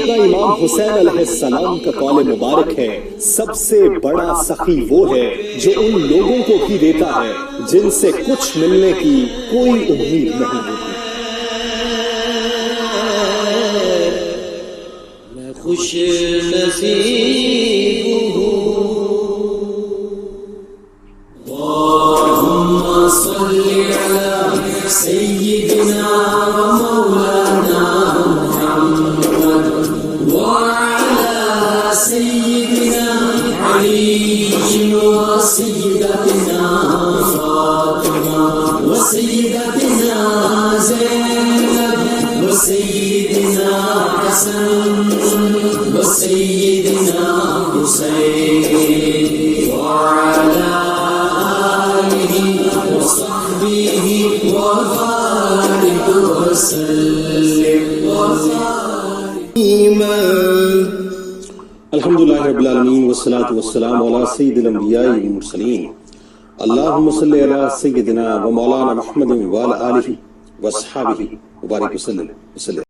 سیدنا امام حسین علیہ السلام کا قول مبارک ہے، سب سے بڑا سخی وہ ہے جو ان لوگوں کو بھی دیتا ہے جن سے کچھ ملنے کی کوئی امید نہیں ہوتی۔ میں خوش نصیب ہوں، اللہم صلی علی سیدنا و مولانا محمد وعلی سیدنا علی و سیدتنا فاطمہ و سیدتنا زینب و سیدنا حسن و سیدنا حسین وعلی آلہ و صحبہ وبارک وسلم الحمدللہ رب العالمین والصلاة والسلام علی سید الانبیاء والمرسلین اللہم صلی علی سیدنا و مولانا محمد وعلی آلہ و صحابہ وبارک وسلم۔